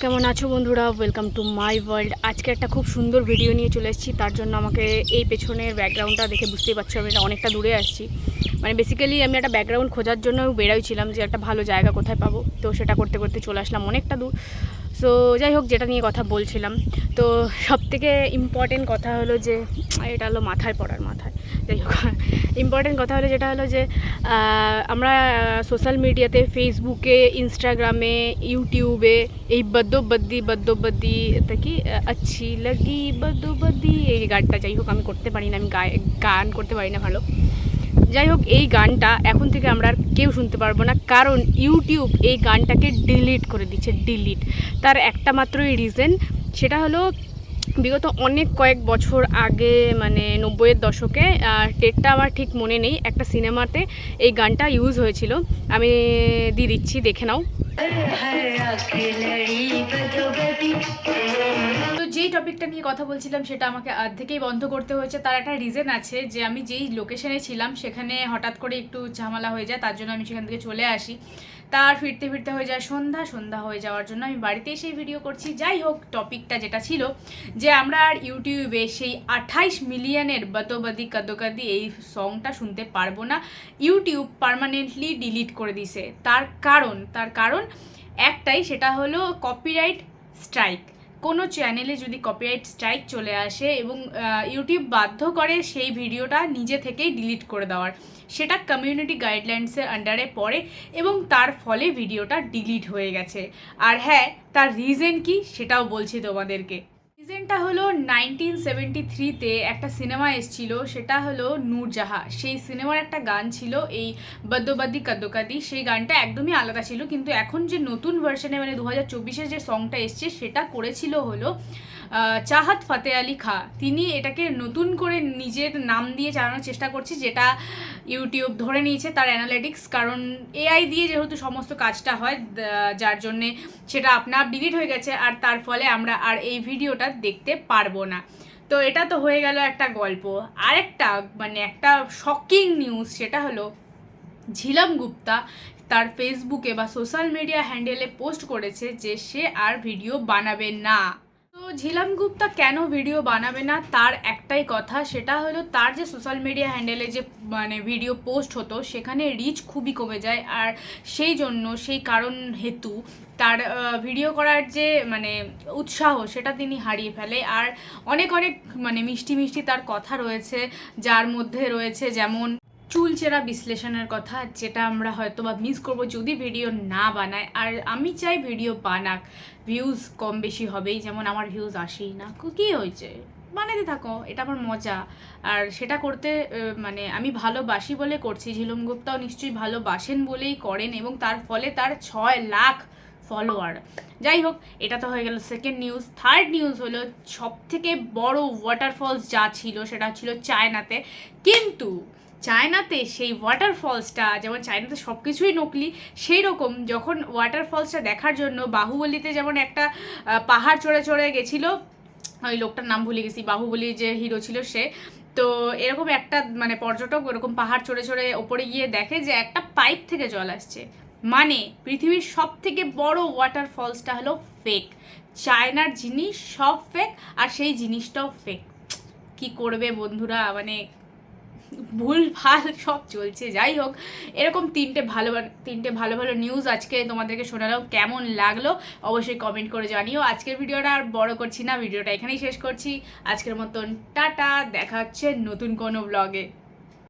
কেমন আছো বন্ধুরা? Welcome to my world. আজকে একটা খুব সুন্দর ভিডিও নিয়ে চলে এসেছি। তার জন্য আমাকে এই পেছনের ব্যাকগ্রাউন্ডটা দেখে বুঝতেই পারছো আমি এটা অনেকটা দূরে আসছি। মানে বেসিক্যালি আমি একটা ব্যাকগ্রাউন্ড খোঁজার জন্য বেরোইছিলাম যে একটা ভালো জায়গা কোথায় পাবো, তো সেটা করতে করতে চলে আসলাম অনেকটা দূর। সো যাই হোক, যেটা নিয়ে কথা বলছিলাম, তো সবথেকে ইম্পর্টেন্ট কথা হলো যে এটা হলো মাথায় পড়ার মাথায়। যাই হোক, ইম্পর্টেন্ট কথা হলো যেটা হলো যে আমরা সোশ্যাল মিডিয়াতে, ফেসবুকে, ইনস্টাগ্রামে, ইউটিউবে এই বদ্দোবদ্দি তা কি আচ্ছি লাগি বদ্দোবদ্দি এই গানটা, যাই হোক আমি করতে পারি না, আমি গান করতে পারি না ভালো। যাই হোক, এই গানটা এখন থেকে আমরা আর কেউ শুনতে পারবো না, কারণ ইউটিউব এই গানটাকে ডিলিট করে দিচ্ছে। ডিলিট তার একটা মাত্রই রিজন, সেটা হলো বিগত কয়েক বছর আগে, মানে 90-এর দশকে, ডেটটা আমার ঠিক মনে নেই, একটা সিনেমাতে এই গানটা ইউজ হয়েছিল। আমি দিয়ে দিচ্ছি, দেখে নাও। তো যেই টপিকটা নিয়ে কথা বলছিলাম সেটা আমাকে থেকেই বন্ধ করতে হয়েছে। তার একটা রিজন আছে, যে আমি যেই লোকেশনে ছিলাম সেখানে হঠাৎ করে একটু ঝামেলা হয়ে যায়, তার জন্য আমি সেখান থেকে চলে আসি। তার ফিরতে ফিরতে হয়ে যায় সন্ধ্যা হয়ে যাওয়ার জন্য আমি বাড়িতে এসেই ভিডিও করছি। যাই হোক, টপিকটা যেটা ছিল যে আমরা আর ইউটিউবে সেই 28 মিলিয়নের বতোবদি কদোকাদি এই সংটা শুনতে পারবো না। ইউটিউব পার্মানেন্টলি ডিলিট করে দিছে। তার কারণ একটাই, সেটা হলো কপিরাইট স্ট্রাইক। কোনো চ্যানেলে যদি কপিরাইট স্ট্রাইক চলে আসে এবং ইউটিউব বাধ্য করে সেই ভিডিওটা নিজে থেকেই ডিলিট করে দেওয়ার, সেটা কমিউনিটি গাইডলাইন্সের আন্ডারে পড়ে এবং তার ফলে ভিডিওটা ডিলিট হয়ে গেছে। আর হ্যাঁ, তার রিজন কি সেটাও বলছি তোমাদেরকে। রিজনটা হলো 1973-তে একটা সিনেমা এসেছিল, সেটা হলো নূরজাহাঁ। সেই সিনেমার একটা গান ছিল এই বদ্দোবদ্দি কদ্দোকাদি। সেই গানটা একদমই আলাদা ছিল, কিন্তু এখন যে নতুন ভার্সনে, মানে 2024-এর যে সংটা এসছে, সেটা করেছিল হলো চাহাত ফাতে আলী খা। তিনি এটাকে নতুন করে নিজের নাম দিয়ে চালানোর চেষ্টা করছে, যেটা ইউটিউব ধরে নিয়েছে তার অ্যানালিটিক্স, কারণ এআই দিয়ে যেহেতু সমস্ত কাজটা হয়, যার জন্যে সেটা আপনা আপ ডিলিট হয়ে গেছে, আর তার ফলে আমরা আর এই ভিডিওটা দেখতে পারবো না। তো এটা তো হয়ে গেল একটা গল্প। আরেকটা, মানে একটা শকিং নিউজ, সেটা হলো ঝিলাম গুপ্তা তার ফেসবুকে বা সোশ্যাল মিডিয়া হ্যান্ডেলে পোস্ট করেছে যে সে আর ভিডিও বানাবে না। তো ঝিলাম গুপ্তা কেন ভিডিও বানাবে না, তার একটাই কথা, সেটা হলো তার যে সোশ্যাল মিডিয়া হ্যান্ডেলে যে মানে ভিডিও পোস্ট হতো, সেখানে রিচ খুবই কমে যায়, আর সেই কারণ হেতু তার ভিডিও করার যে মানে উৎসাহ, সেটা তিনি হারিয়ে ফেলে। আর অনেক মানে মিষ্টি তার কথা রয়েছে, যার মধ্যে রয়েছে যেমন চুলচেরা বিশ্লেষণের কথা, যেটা আমরা হয়তো বা মিস করবো যদি ভিডিও না বানায়। আর আমি চাই ভিডিও বানাক, ভিউজ কম বেশি হবেই, যেমন আমার ভিউজ আসেই না, কী হয়েছে, বানাতে থাকো, এটা আমার মজা। আর সেটা করতে মানে আমি ভালোবাসি বলে করছি। ঝিলম গুপ্তাও নিশ্চয়ই ভালোবাসেন বলেই করেন, এবং তার ফলে তার 6 লাখ ফলোয়ার। যাই হোক, এটা তো হয়ে গেল সেকেন্ড নিউজ। থার্ড নিউজ হলো সবথেকে বড় ওয়াটারফলস যা ছিল, সেটা ছিল চায়নাতে। কিন্তু চায়নাতে সেই ওয়াটারফলসটা, যেমন চায়নাতে সব কিছুই নকলি, সেই রকম যখন ওয়াটারফলসটা দেখার জন্য বাহুবলীতে যেমন একটা পাহাড় চড়ে গেছিলো, ওই লোকটার নাম ভুলে গেছি, বাহুবলী যে হিরো ছিল সে, তো এরকম একটা মানে পর্যটক ওরকম পাহাড় চড়ে ওপরে গিয়ে দেখে যে একটা পাইপ থেকে জল আসছে। মানে পৃথিবীর সব থেকে বড় ওয়াটারফলসটা হলো ফেক। চায়নার জিনিস সব ফেক, আর সেই জিনিসটাও ফেক। কি করবে বন্ধুরা, মানে ভুল ভাল সব চলছে। যাই হোক, এরকম তিনটে ভালো নিউজ আজকে তোমাদেরকে শোনালাম। কেমন লাগলো অবশ্যই কমেন্ট করে জানিও। আজকের ভিডিওটা আর বড় করছি না, ভিডিওটা এখানেই শেষ করছি। আজকের মতন টাটা, দেখা হচ্ছে নতুন কোনো ব্লগে।